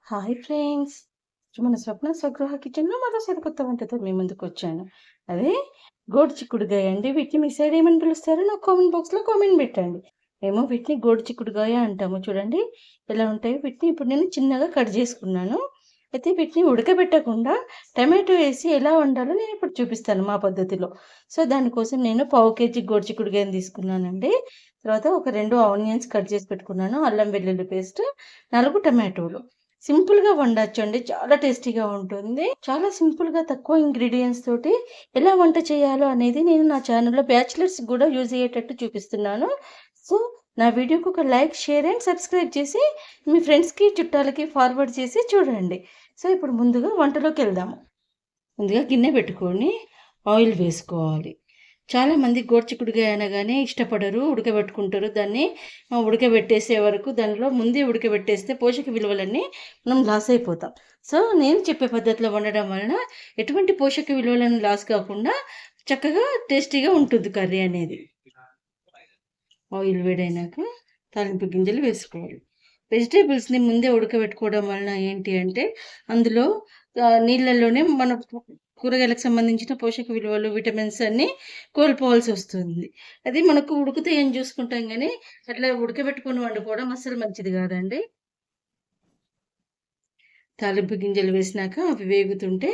Hi friends! మన స్వప్న స్వగృహ కిచెన్‌లో మరోసారి కొత్త వంటతో మీ ముందుకొచ్చాను. అదే గోడు చిక్కుడుగాయ అండి. వీటిని మీ సైడ్ ఏమని పిలుస్తారో నాకు కామెంట్ బాక్స్‌లో కామెంట్ పెట్టండి. మేము వీటిని గోడు చిక్కుడుగాయ అంటాము. చూడండి ఎలా ఉంటాయో. వీటిని ఇప్పుడు నేను చిన్నగా కట్ చేసుకున్నాను. అయితే వీటిని ఉడకబెట్టకుండా టమాటో వేసి ఎలా వండాలో నేను ఇప్పుడు చూపిస్తాను మా పద్ధతిలో. సో, దానికోసం నేను పావు కేజీ గోడు చిక్కుడుగాయని తీసుకున్నానండి. తర్వాత ఒక 2 ఆనియన్స్ కట్ చేసి పెట్టుకున్నాను. అల్లం వెల్లుల్లి పేస్ట్, 4 టమాటోలు. సింపుల్‌గా వండొచ్చండి. చాలా టేస్టీగా ఉంటుంది. చాలా సింపుల్‌గా తక్కువ ఇంగ్రీడియెంట్స్ తోటి ఎలా వంట చేయాలో అనేది నేను నా ఛానెల్‌లో బ్యాచిలర్స్‌కి గూడా యూజ్ అయ్యేటట్టు చూపిస్తున్నాను. సో, నా వీడియోకి ఒక లైక్, షేర్ అండ్ సబ్స్క్రైబ్ చేసి మీ ఫ్రెండ్స్‌కి, చుట్టాలకి ఫార్వర్డ్ చేసి చూడండి. సో, ఇప్పుడు ముందుగా వంటలోకెళ్దాము. ముందుగా గిన్నె పెట్టుకొని ఆయిల్ వేసుకోవాలి. చాలామంది గోరుచిక్కుడుకాయ అనగానే ఇష్టపడరు. ఉడకబెట్టుకుంటారు. దాన్ని ఉడకబెట్టేసే వరకు దానిలో ముందే ఉడకబెట్టేస్తే పోషక విలువలన్నీ మనం లాస్ అయిపోతాం. సో, నేను చెప్పే పద్ధతిలో వండడం వలన ఎటువంటి పోషక విలువలను లాస్ కాకుండా చక్కగా టేస్టీగా ఉంటుంది కర్రీ అనేది. ఆయిల్ వేడైనాక తాలింపు గింజలు వేసుకోవాలి. వెజిటేబుల్స్‌ని ముందే ఉడకబెట్టుకోవడం వలన ఏంటి అంటే అందులో నీళ్ళల్లోనే మన కూరగాయలకు సంబంధించిన పోషక విలువలు, విటమిన్స్ అన్నీ కోల్పోవాల్సొస్తుంది. అది మనకు ఉడుకుతాయని చూసుకుంటాం గానీ, అట్లా ఉడకబెట్టుకొని వండుకోవడం అస్సలు మంచిది కాదండి. తాలింపు గింజలు వేసినాక అవి వేగుతుంటే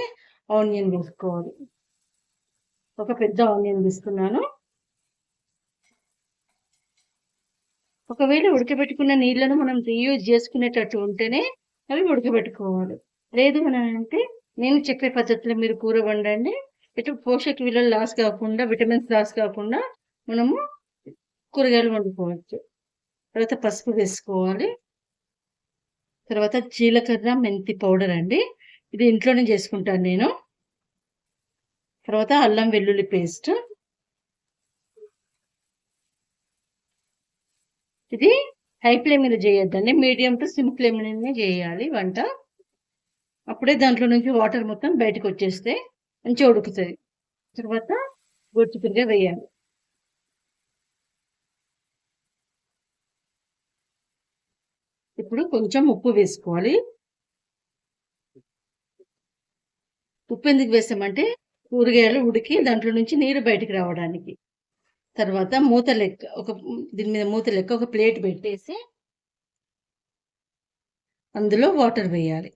ఆనియన్ వేసుకోవాలి. ఒక పెద్ద ఆనియన్ తీసుకున్నాను. ఒకవేళ ఉడకబెట్టుకున్న నీళ్ళను మనం రీయూజ్ చేసుకునేటట్టు ఉంటేనే అవి ఉడకబెట్టుకోవాలి. లేదు అనంటే నేను చెప్పే పద్ధతిలో మీరు కూర వండండి. ఎటు పోషక విలువలు లాస్ కాకుండా, విటమిన్స్ లాస్ కాకుండా మనము కూరగాయలు వండుకోవచ్చు. తర్వాత పసుపు వేసుకోవాలి. తర్వాత జీలకర్ర, మెంతి పౌడర్ అండి. ఇది ఇంట్లోనే చేసుకుంటాను నేను. తర్వాత అల్లం వెల్లుల్లి పేస్ట్. ఇది హై ఫ్లేమ్ మీద చేయొద్దండి. మీడియం టు సిమ్ ఫ్లేమ్ మీదనే చేయాలి వంట. అప్పుడే దాంట్లో నుంచి వాటర్ మొత్తం బయటకొచ్చేస్తే మంచిగా ఉడుకుతది. తర్వాత గోరుచిక్కుడుకాయ వేయాలి. ఇప్పుడు కొంచెం ఉప్పు వేసుకోవాలి. ఉప్పు ఎందుకు వేసామంటే కూరగాయలు ఉడికి దాంట్లో నుంచి నీరు బయటికి రావడానికి. తర్వాత మూత లెక్క దీని మీద మూత లెక్క ఒక ప్లేట్ పెట్టేసి అందులో వాటర్ వేయాలి.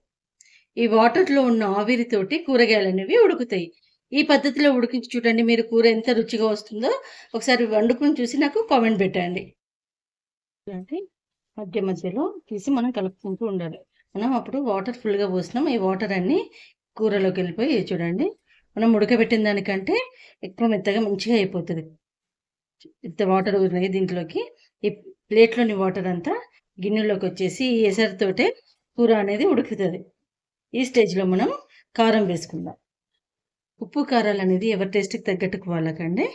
ఈ వాటర్‌లో ఉన్న ఆవిరితోటి కూరగాయలనేవి ఉడుకుతాయి. ఈ పద్ధతిలో ఉడికించి చూడండి మీరు కూర ఎంత రుచిగా వస్తుందో ఒకసారి వండుకొని చూసి నాకు కామెంట్ పెట్టండి. అంటే మధ్య మధ్యలో తీసి మనం కలుపుకుంటూ ఉండాలి. మనం అప్పుడు వాటర్ ఫుల్‌గా పోసినాం. ఈ వాటర్ అన్నీ కూరలోకెళ్ళిపోయి చూడండి. మనం ఉడకబెట్టిన దానికంటే ఎక్కువ మెత్తగా మంచిగా అయిపోతది. ఇంత వాటర్ ఉన్నాయి దీంట్లోకి. ఈ ప్లేట్‌లోని వాటర్ అంతా గిన్నెలోకొచ్చేసి ఈ ఎసరుతోటే కూర అనేది ఉడుకుతది. ఈ స్టేజ్‌లో మనం కారం వేసుకుందాం. ఉప్పు, కారాలనేది ఎవరి టేస్ట్‌కి తగ్గట్టుకు వాళ్ళకండి.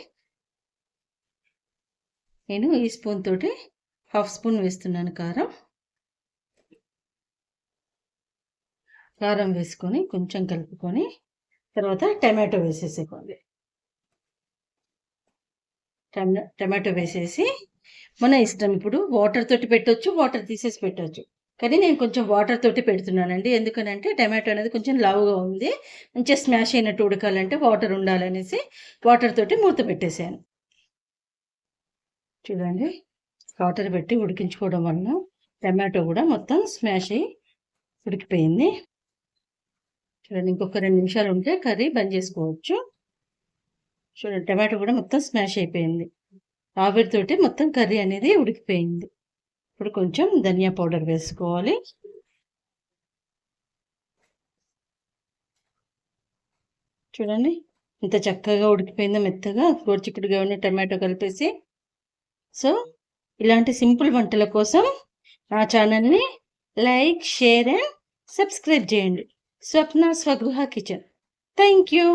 నేను ఈ స్పూన్ తోటి హాఫ్ స్పూన్ వేస్తున్నాను కారం. కారం వేసుకొని కొంచెం కలుపుకొని తర్వాత టమాటో వేసేసుకోండి. టమాటో వేసేసి మన ఇష్టం. ఇప్పుడు వాటర్ తోటి పెట్టొచ్చు, వాటర్ తీసేసి పెట్టొచ్చు. కానీ నేను కొంచెం వాటర్ తోటి పెడుతున్నానండి. ఎందుకనంటే టమాటో అనేది కొంచెం లావుగా ఉంది. మంచిగా స్మాష్ అయినట్టు ఉడకాలంటే వాటర్ ఉండాలనేసి వాటర్ తోటి మూత పెట్టేసాను. చూడండి వాటర్ పెట్టి ఉడికించుకోవడం వలన టమాటో కూడా మొత్తం స్మాష్ అయ్యి ఉడికిపోయింది. చూడండి ఇంకొక 2 నిమిషాలు ఉంటే కర్రీ బంద్ చేసుకోవచ్చు. చూడండి టమాటో కూడా మొత్తం స్మాష్ అయిపోయింది. ఆవిరితోటి మొత్తం కర్రీ అనేది ఉడికిపోయింది. ఇప్పుడు కొంచెం ధనియా పౌడర్ వేసుకోవాలి. చూడండి ఇంత చక్కగా ఉడికిపోయిందో మెత్తగా గోరుచిక్కుడుగాయ టమాటో కలిపేసి. సో, ఇలాంటి సింపుల్ వంటల కోసం నా ఛానల్‌ని లైక్, షేర్ అండ్ సబ్స్క్రైబ్ చేయండి. స్వప్న స్వగృహ కిచెన్. Thank you.